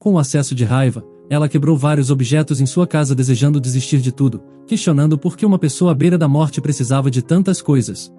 Com o acesso de raiva, ela quebrou vários objetos em sua casa desejando desistir de tudo, questionando por que uma pessoa à beira da morte precisava de tantas coisas.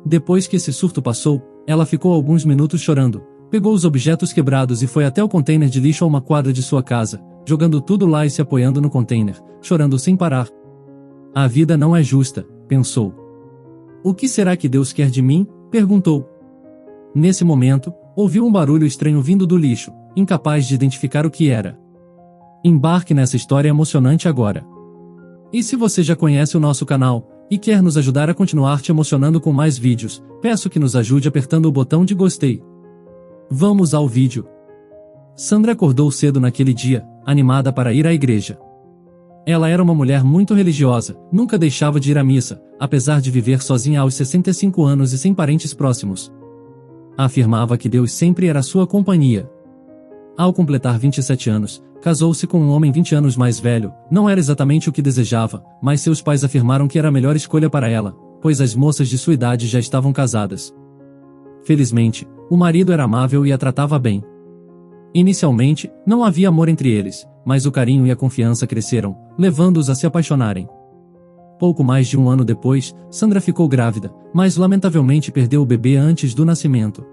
Depois que esse surto passou, ela ficou alguns minutos chorando, pegou os objetos quebrados e foi até o container de lixo a uma quadra de sua casa, jogando tudo lá e se apoiando no container, chorando sem parar. A vida não é justa, pensou. O que será que Deus quer de mim? Perguntou. Nesse momento, ouviu um barulho estranho vindo do lixo, incapaz de identificar o que era. Embarque nessa história emocionante agora. E se você já conhece o nosso canal e quer nos ajudar a continuar te emocionando com mais vídeos, peço que nos ajude apertando o botão de gostei. Vamos ao vídeo. Sandra acordou cedo naquele dia, animada para ir à igreja. Ela era uma mulher muito religiosa, nunca deixava de ir à missa, apesar de viver sozinha aos 65 anos e sem parentes próximos. Afirmava que Deus sempre era sua companhia. Ao completar 27 anos, casou-se com um homem 20 anos mais velho. Não era exatamente o que desejava, mas seus pais afirmaram que era a melhor escolha para ela, pois as moças de sua idade já estavam casadas. Felizmente, o marido era amável e a tratava bem. Inicialmente, não havia amor entre eles, mas o carinho e a confiança cresceram, levando-os a se apaixonarem. Pouco mais de um ano depois, Sandra ficou grávida, mas lamentavelmente perdeu o bebê antes do nascimento.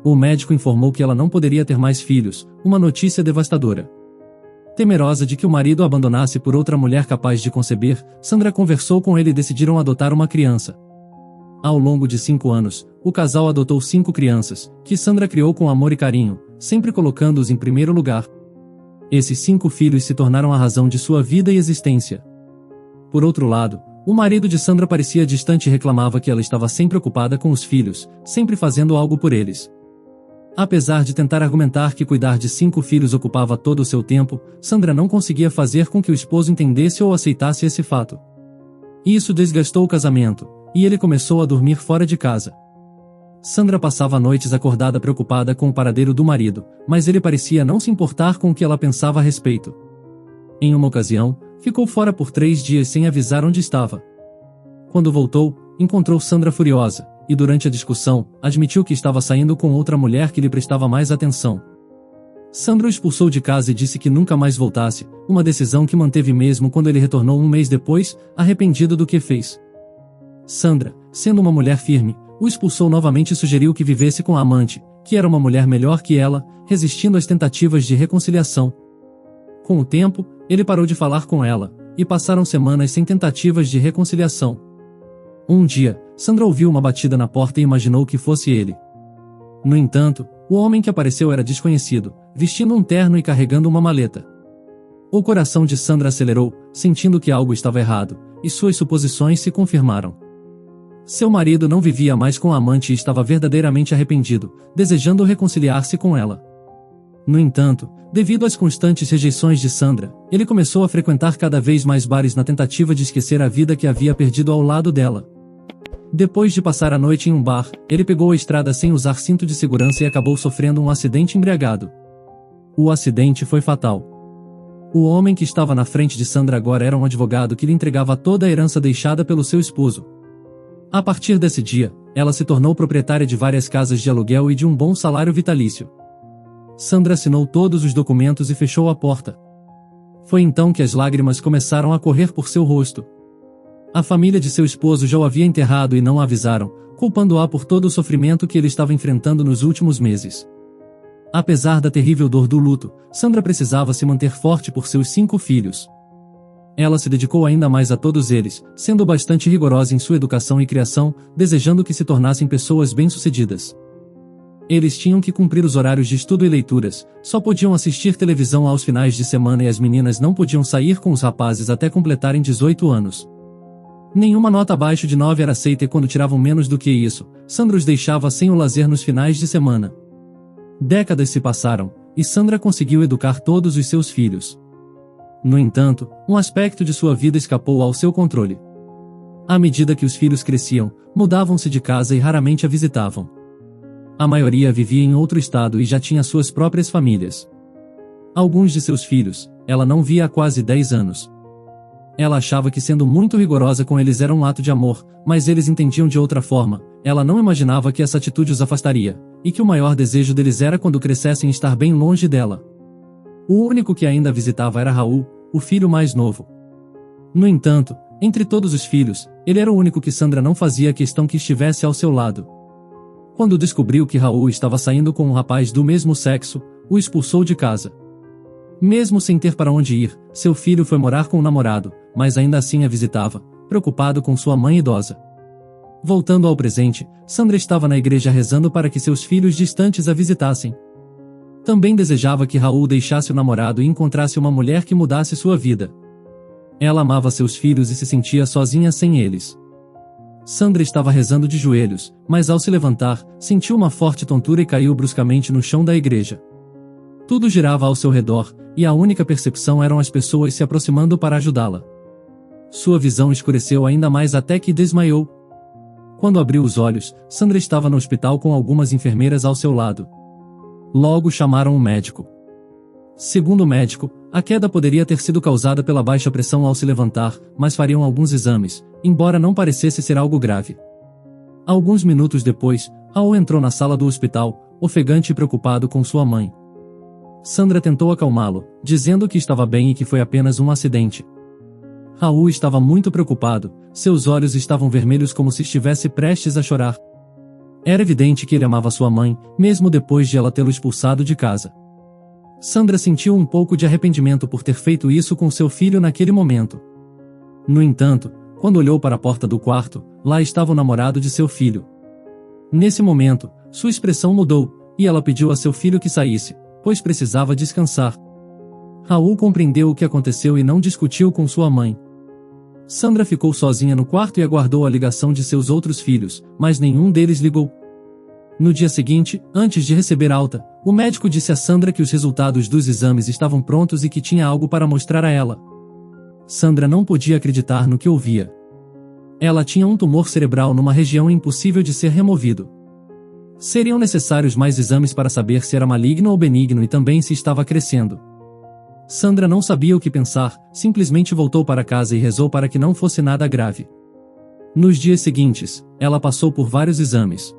O médico informou que ela não poderia ter mais filhos, uma notícia devastadora. Temerosa de que o marido a abandonasse por outra mulher capaz de conceber, Sandra conversou com ele e decidiram adotar uma criança. Ao longo de 5 anos, o casal adotou 5 crianças, que Sandra criou com amor e carinho, sempre colocando-os em primeiro lugar. Esses 5 filhos se tornaram a razão de sua vida e existência. Por outro lado, o marido de Sandra parecia distante e reclamava que ela estava sempre ocupada com os filhos, sempre fazendo algo por eles. Apesar de tentar argumentar que cuidar de 5 filhos ocupava todo o seu tempo, Sandra não conseguia fazer com que o esposo entendesse ou aceitasse esse fato. Isso desgastou o casamento, e ele começou a dormir fora de casa. Sandra passava noites acordada preocupada com o paradeiro do marido, mas ele parecia não se importar com o que ela pensava a respeito. Em uma ocasião, ficou fora por 3 dias sem avisar onde estava. Quando voltou, encontrou Sandra furiosa, e durante a discussão, admitiu que estava saindo com outra mulher que lhe prestava mais atenção. Sandra o expulsou de casa e disse que nunca mais voltasse, uma decisão que manteve mesmo quando ele retornou um mês depois, arrependido do que fez. Sandra, sendo uma mulher firme, o expulsou novamente e sugeriu que vivesse com a amante, que era uma mulher melhor que ela, resistindo às tentativas de reconciliação. Com o tempo, ele parou de falar com ela, e passaram semanas sem tentativas de reconciliação. Um dia, Sandra ouviu uma batida na porta e imaginou que fosse ele. No entanto, o homem que apareceu era desconhecido, vestindo um terno e carregando uma maleta. O coração de Sandra acelerou, sentindo que algo estava errado, e suas suposições se confirmaram. Seu marido não vivia mais com a amante e estava verdadeiramente arrependido, desejando reconciliar-se com ela. No entanto, devido às constantes rejeições de Sandra, ele começou a frequentar cada vez mais bares na tentativa de esquecer a vida que havia perdido ao lado dela. Depois de passar a noite em um bar, ele pegou a estrada sem usar cinto de segurança e acabou sofrendo um acidente embriagado. O acidente foi fatal. O homem que estava na frente de Sandra agora era um advogado que lhe entregava toda a herança deixada pelo seu esposo. A partir desse dia, ela se tornou proprietária de várias casas de aluguel e de um bom salário vitalício. Sandra assinou todos os documentos e fechou a porta. Foi então que as lágrimas começaram a correr por seu rosto. A família de seu esposo já o havia enterrado e não a avisaram, culpando-a por todo o sofrimento que ele estava enfrentando nos últimos meses. Apesar da terrível dor do luto, Sandra precisava se manter forte por seus 5 filhos. Ela se dedicou ainda mais a todos eles, sendo bastante rigorosa em sua educação e criação, desejando que se tornassem pessoas bem-sucedidas. Eles tinham que cumprir os horários de estudo e leituras, só podiam assistir televisão aos finais de semana e as meninas não podiam sair com os rapazes até completarem 18 anos. Nenhuma nota abaixo de 9 era aceita e quando tiravam menos do que isso, Sandra os deixava sem o lazer nos finais de semana. Décadas se passaram, e Sandra conseguiu educar todos os seus filhos. No entanto, um aspecto de sua vida escapou ao seu controle. À medida que os filhos cresciam, mudavam-se de casa e raramente a visitavam. A maioria vivia em outro estado e já tinha suas próprias famílias. Alguns de seus filhos, ela não via há quase 10 anos. Ela achava que sendo muito rigorosa com eles era um ato de amor, mas eles entendiam de outra forma. Ela não imaginava que essa atitude os afastaria, e que o maior desejo deles era quando crescessem estar bem longe dela. O único que ainda visitava era Raul, o filho mais novo. No entanto, entre todos os filhos, ele era o único que Sandra não fazia questão que estivesse ao seu lado. Quando descobriu que Raul estava saindo com um rapaz do mesmo sexo, o expulsou de casa. Mesmo sem ter para onde ir, seu filho foi morar com o namorado, mas ainda assim a visitava, preocupado com sua mãe idosa. Voltando ao presente, Sandra estava na igreja rezando para que seus filhos distantes a visitassem. Também desejava que Raul deixasse o namorado e encontrasse uma mulher que mudasse sua vida. Ela amava seus filhos e se sentia sozinha sem eles. Sandra estava rezando de joelhos, mas ao se levantar, sentiu uma forte tontura e caiu bruscamente no chão da igreja. Tudo girava ao seu redor, e a única percepção eram as pessoas se aproximando para ajudá-la. Sua visão escureceu ainda mais até que desmaiou. Quando abriu os olhos, Sandra estava no hospital com algumas enfermeiras ao seu lado. Logo chamaram um médico. Segundo o médico, a queda poderia ter sido causada pela baixa pressão ao se levantar, mas fariam alguns exames, embora não parecesse ser algo grave. Alguns minutos depois, Raul entrou na sala do hospital, ofegante e preocupado com sua mãe. Sandra tentou acalmá-lo, dizendo que estava bem e que foi apenas um acidente. Raul estava muito preocupado, seus olhos estavam vermelhos como se estivesse prestes a chorar. Era evidente que ele amava sua mãe, mesmo depois de ela tê-lo expulsado de casa. Sandra sentiu um pouco de arrependimento por ter feito isso com seu filho naquele momento. No entanto, quando olhou para a porta do quarto, lá estava o namorado de seu filho. Nesse momento, sua expressão mudou, e ela pediu a seu filho que saísse, pois precisava descansar. Raul compreendeu o que aconteceu e não discutiu com sua mãe. Sandra ficou sozinha no quarto e aguardou a ligação de seus outros filhos, mas nenhum deles ligou. No dia seguinte, antes de receber alta, o médico disse a Sandra que os resultados dos exames estavam prontos e que tinha algo para mostrar a ela. Sandra não podia acreditar no que ouvia. Ela tinha um tumor cerebral numa região impossível de ser removido. Seriam necessários mais exames para saber se era maligno ou benigno e também se estava crescendo. Sandra não sabia o que pensar, simplesmente voltou para casa e rezou para que não fosse nada grave. Nos dias seguintes, ela passou por vários exames.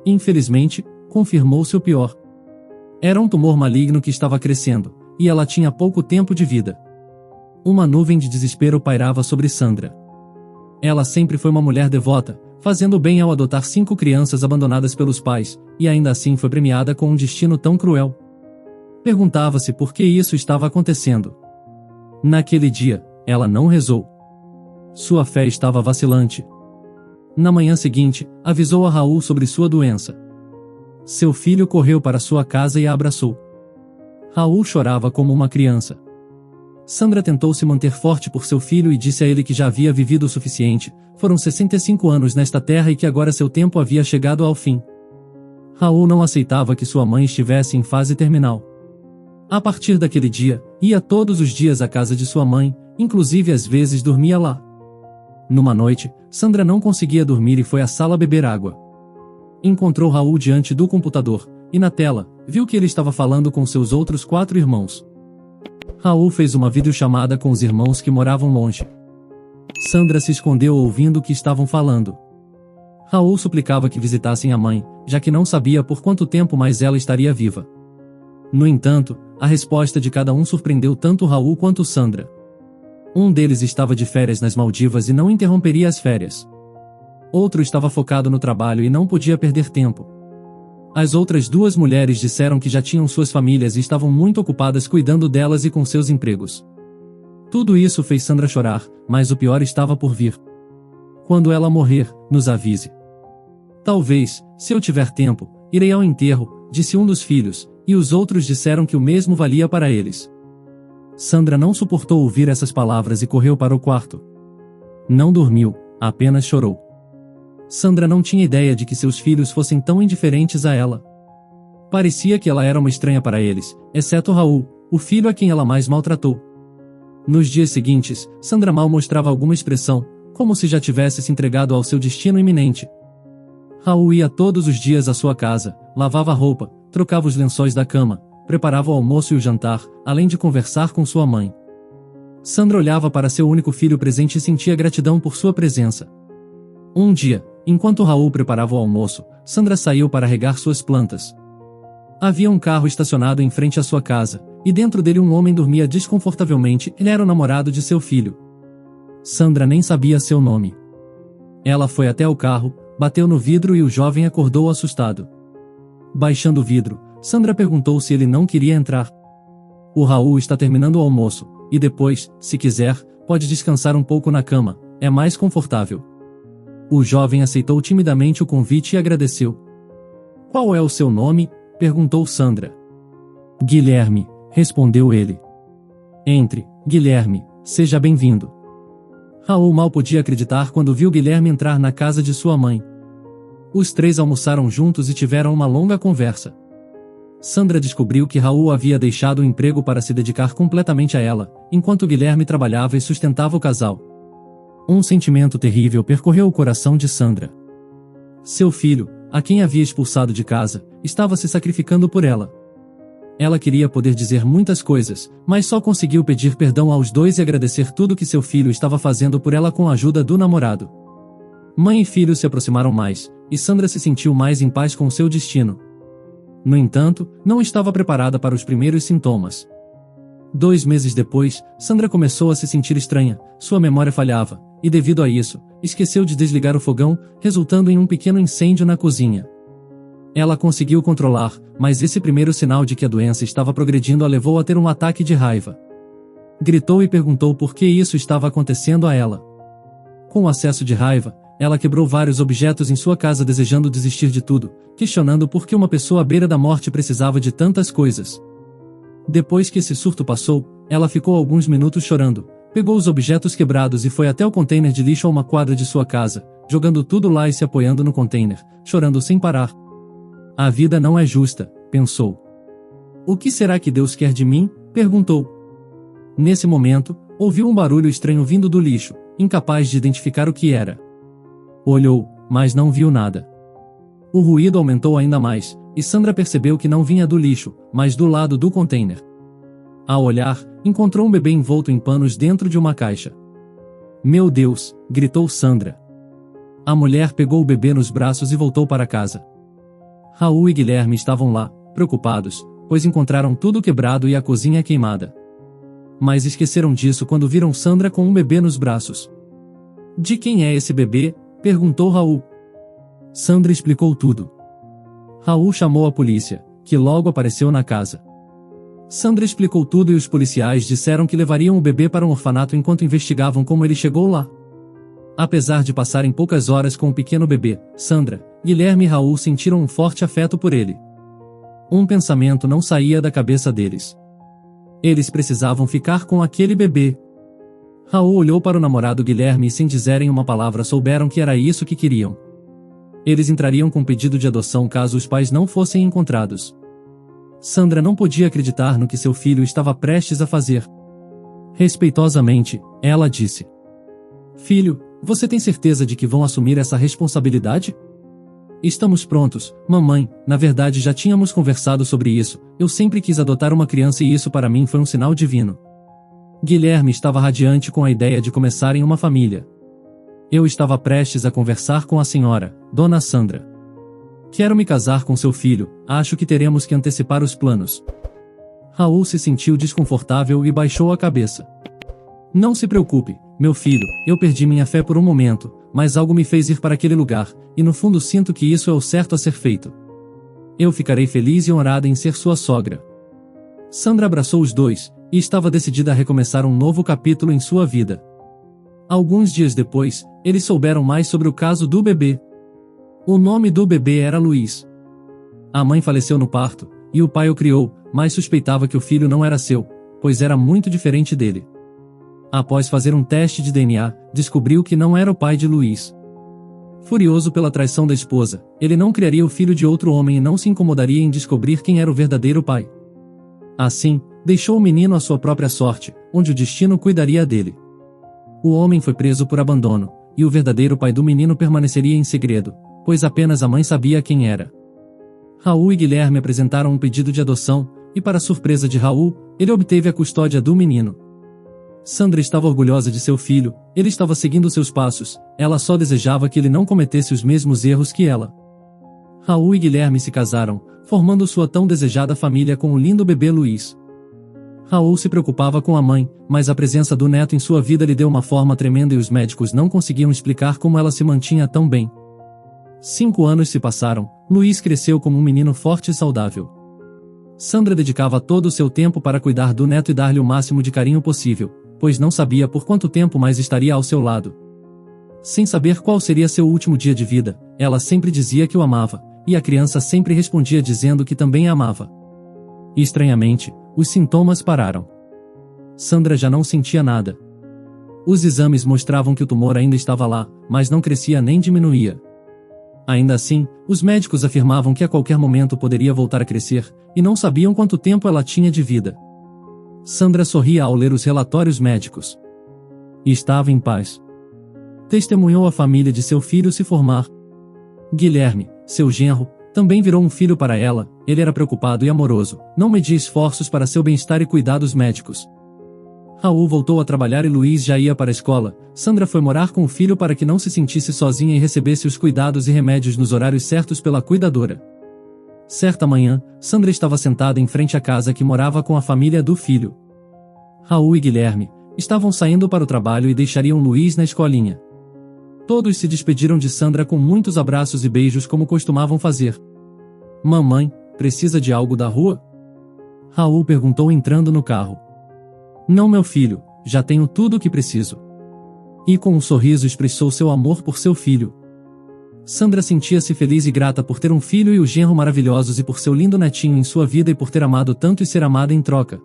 Infelizmente, confirmou-se o pior. Era um tumor maligno que estava crescendo, e ela tinha pouco tempo de vida. Uma nuvem de desespero pairava sobre Sandra. Ela sempre foi uma mulher devota, fazendo bem ao adotar 5 crianças abandonadas pelos pais, e ainda assim foi premiada com um destino tão cruel. Perguntava-se por que isso estava acontecendo. Naquele dia, ela não rezou. Sua fé estava vacilante. Na manhã seguinte, avisou a Raul sobre sua doença. Seu filho correu para sua casa e a abraçou. Raul chorava como uma criança. Sandra tentou se manter forte por seu filho e disse a ele que já havia vivido o suficiente, foram 65 anos nesta terra e que agora seu tempo havia chegado ao fim. Raul não aceitava que sua mãe estivesse em fase terminal. A partir daquele dia, ia todos os dias à casa de sua mãe, inclusive às vezes dormia lá. Numa noite, Sandra não conseguia dormir e foi à sala beber água. Encontrou Raul diante do computador, e na tela, viu que ele estava falando com seus outros 4 irmãos. Raul fez uma videochamada com os irmãos que moravam longe. Sandra se escondeu ouvindo o que estavam falando. Raul suplicava que visitassem a mãe, já que não sabia por quanto tempo mais ela estaria viva. No entanto, a resposta de cada um surpreendeu tanto Raul quanto Sandra. Um deles estava de férias nas Maldivas e não interromperia as férias. Outro estava focado no trabalho e não podia perder tempo. As outras 2 mulheres disseram que já tinham suas famílias e estavam muito ocupadas cuidando delas e com seus empregos. Tudo isso fez Sandra chorar, mas o pior estava por vir. Quando ela morrer, nos avise. Talvez, se eu tiver tempo, irei ao enterro, disse um dos filhos, e os outros disseram que o mesmo valia para eles. Sandra não suportou ouvir essas palavras e correu para o quarto. Não dormiu, apenas chorou. Sandra não tinha ideia de que seus filhos fossem tão indiferentes a ela. Parecia que ela era uma estranha para eles, exceto Raul, o filho a quem ela mais maltratou. Nos dias seguintes, Sandra mal mostrava alguma expressão, como se já tivesse se entregado ao seu destino iminente. Raul ia todos os dias à sua casa, lavava a roupa, trocava os lençóis da cama, preparava o almoço e o jantar, além de conversar com sua mãe. Sandra olhava para seu único filho presente e sentia gratidão por sua presença. Um dia, enquanto Raul preparava o almoço, Sandra saiu para regar suas plantas. Havia um carro estacionado em frente à sua casa, e dentro dele um homem dormia desconfortavelmente. Ele era o namorado de seu filho. Sandra nem sabia seu nome. Ela foi até o carro, bateu no vidro e o jovem acordou assustado. Baixando o vidro, Sandra perguntou se ele não queria entrar. O Raul está terminando o almoço, e depois, se quiser, pode descansar um pouco na cama, é mais confortável. O jovem aceitou timidamente o convite e agradeceu. Qual é o seu nome? Perguntou Sandra. Guilherme, respondeu ele. Entre, Guilherme, seja bem-vindo. Raul mal podia acreditar quando viu Guilherme entrar na casa de sua mãe. Os três almoçaram juntos e tiveram uma longa conversa. Sandra descobriu que Raul havia deixado o emprego para se dedicar completamente a ela, enquanto Guilherme trabalhava e sustentava o casal. Um sentimento terrível percorreu o coração de Sandra. Seu filho, a quem havia expulsado de casa, estava se sacrificando por ela. Ela queria poder dizer muitas coisas, mas só conseguiu pedir perdão aos dois e agradecer tudo que seu filho estava fazendo por ela com a ajuda do namorado. Mãe e filho se aproximaram mais, e Sandra se sentiu mais em paz com seu destino. No entanto, não estava preparada para os primeiros sintomas. 2 meses depois, Sandra começou a se sentir estranha, sua memória falhava, e devido a isso, esqueceu de desligar o fogão, resultando em um pequeno incêndio na cozinha. Ela conseguiu controlar, mas esse primeiro sinal de que a doença estava progredindo a levou a ter um ataque de raiva. Gritou e perguntou por que isso estava acontecendo a ela. Com o acesso de raiva, ela quebrou vários objetos em sua casa desejando desistir de tudo, questionando por que uma pessoa à beira da morte precisava de tantas coisas. Depois que esse surto passou, ela ficou alguns minutos chorando, pegou os objetos quebrados e foi até o container de lixo a uma quadra de sua casa, jogando tudo lá e se apoiando no container, chorando sem parar. A vida não é justa, pensou. O que será que Deus quer de mim? Perguntou. Nesse momento, ouviu um barulho estranho vindo do lixo, incapaz de identificar o que era. Olhou, mas não viu nada. O ruído aumentou ainda mais, e Sandra percebeu que não vinha do lixo, mas do lado do container. Ao olhar, encontrou um bebê envolto em panos dentro de uma caixa. Meu Deus! Gritou Sandra. A mulher pegou o bebê nos braços e voltou para casa. Raul e Guilherme estavam lá, preocupados, pois encontraram tudo quebrado e a cozinha queimada. Mas esqueceram disso quando viram Sandra com um bebê nos braços. De quem é esse bebê? Perguntou Raul. Sandra explicou tudo. Raul chamou a polícia, que logo apareceu na casa. Sandra explicou tudo e os policiais disseram que levariam o bebê para um orfanato enquanto investigavam como ele chegou lá. Apesar de passarem poucas horas com o pequeno bebê, Sandra, Guilherme e Raul sentiram um forte afeto por ele. Um pensamento não saía da cabeça deles. Eles precisavam ficar com aquele bebê. Raul olhou para o namorado Guilherme e sem dizerem uma palavra souberam que era isso que queriam. Eles entrariam com pedido de adoção caso os pais não fossem encontrados. Sandra não podia acreditar no que seu filho estava prestes a fazer. Respeitosamente, ela disse: Filho, você tem certeza de que vão assumir essa responsabilidade? Estamos prontos, mamãe, na verdade já tínhamos conversado sobre isso, eu sempre quis adotar uma criança e isso para mim foi um sinal divino. Guilherme estava radiante com a ideia de começarem uma família. Eu estava prestes a conversar com a senhora, Dona Sandra. Quero me casar com seu filho, acho que teremos que antecipar os planos. Raul se sentiu desconfortável e baixou a cabeça. Não se preocupe, meu filho, eu perdi minha fé por um momento, mas algo me fez ir para aquele lugar, e no fundo sinto que isso é o certo a ser feito. Eu ficarei feliz e honrada em ser sua sogra. Sandra abraçou os dois, e estava decidida a recomeçar um novo capítulo em sua vida. Alguns dias depois, eles souberam mais sobre o caso do bebê. O nome do bebê era Luiz. A mãe faleceu no parto, e o pai o criou, mas suspeitava que o filho não era seu, pois era muito diferente dele. Após fazer um teste de DNA, descobriu que não era o pai de Luiz. Furioso pela traição da esposa, ele não criaria o filho de outro homem e não se incomodaria em descobrir quem era o verdadeiro pai. Assim, deixou o menino à sua própria sorte, onde o destino cuidaria dele. O homem foi preso por abandono, e o verdadeiro pai do menino permaneceria em segredo, pois apenas a mãe sabia quem era. Raul e Guilherme apresentaram um pedido de adoção, e para surpresa de Raul, ele obteve a custódia do menino. Sandra estava orgulhosa de seu filho, ele estava seguindo seus passos, ela só desejava que ele não cometesse os mesmos erros que ela. Raul e Guilherme se casaram, formando sua tão desejada família com o lindo bebê Luiz. Raul se preocupava com a mãe, mas a presença do neto em sua vida lhe deu uma forma tremenda e os médicos não conseguiam explicar como ela se mantinha tão bem. 5 anos se passaram, Luiz cresceu como um menino forte e saudável. Sandra dedicava todo o seu tempo para cuidar do neto e dar-lhe o máximo de carinho possível, pois não sabia por quanto tempo mais estaria ao seu lado. Sem saber qual seria seu último dia de vida, ela sempre dizia que o amava, e a criança sempre respondia dizendo que também a amava. E estranhamente, os sintomas pararam. Sandra já não sentia nada. Os exames mostravam que o tumor ainda estava lá, mas não crescia nem diminuía. Ainda assim, os médicos afirmavam que a qualquer momento poderia voltar a crescer, e não sabiam quanto tempo ela tinha de vida. Sandra sorria ao ler os relatórios médicos. E estava em paz. Testemunhou a família de seu filho se formar. Guilherme, seu genro, também virou um filho para ela. Ele era preocupado e amoroso, não media esforços para seu bem-estar e cuidados médicos. Raul voltou a trabalhar e Luiz já ia para a escola. Sandra foi morar com o filho para que não se sentisse sozinha e recebesse os cuidados e remédios nos horários certos pela cuidadora. Certa manhã, Sandra estava sentada em frente à casa que morava com a família do filho. Raul e Guilherme estavam saindo para o trabalho e deixariam Luiz na escolinha. Todos se despediram de Sandra com muitos abraços e beijos como costumavam fazer. Mamãe, precisa de algo da rua? Raul perguntou entrando no carro. Não, meu filho, já tenho tudo o que preciso. E com um sorriso expressou seu amor por seu filho. Sandra sentia-se feliz e grata por ter um filho e o genro maravilhosos e por seu lindo netinho em sua vida e por ter amado tanto e ser amada em troca.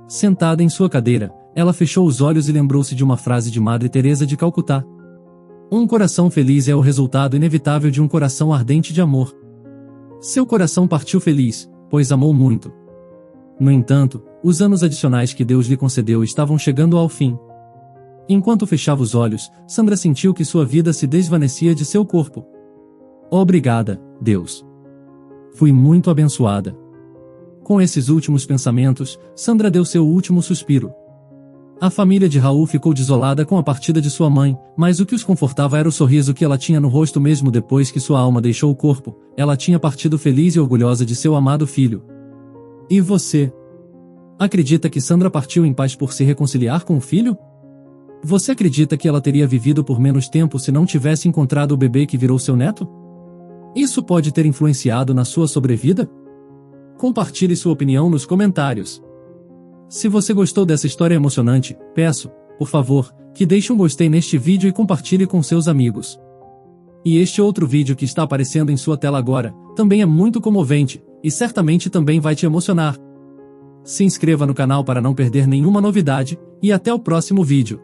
Sentada em sua cadeira, ela fechou os olhos e lembrou-se de uma frase de Madre Teresa de Calcutá. Um coração feliz é o resultado inevitável de um coração ardente de amor. Seu coração partiu feliz, pois amou muito. No entanto, os anos adicionais que Deus lhe concedeu estavam chegando ao fim. Enquanto fechava os olhos, Sandra sentiu que sua vida se desvanecia de seu corpo. Obrigada, Deus. Fui muito abençoada. Com esses últimos pensamentos, Sandra deu seu último suspiro. A família de Raul ficou desolada com a partida de sua mãe, mas o que os confortava era o sorriso que ela tinha no rosto mesmo depois que sua alma deixou o corpo. Ela tinha partido feliz e orgulhosa de seu amado filho. E você? Acredita que Sandra partiu em paz por se reconciliar com o filho? Você acredita que ela teria vivido por menos tempo se não tivesse encontrado o bebê que virou seu neto? Isso pode ter influenciado na sua sobrevida? Compartilhe sua opinião nos comentários. Se você gostou dessa história emocionante, peço, por favor, que deixe um gostei neste vídeo e compartilhe com seus amigos. E este outro vídeo que está aparecendo em sua tela agora, também é muito comovente, e certamente também vai te emocionar. Se inscreva no canal para não perder nenhuma novidade, e até o próximo vídeo.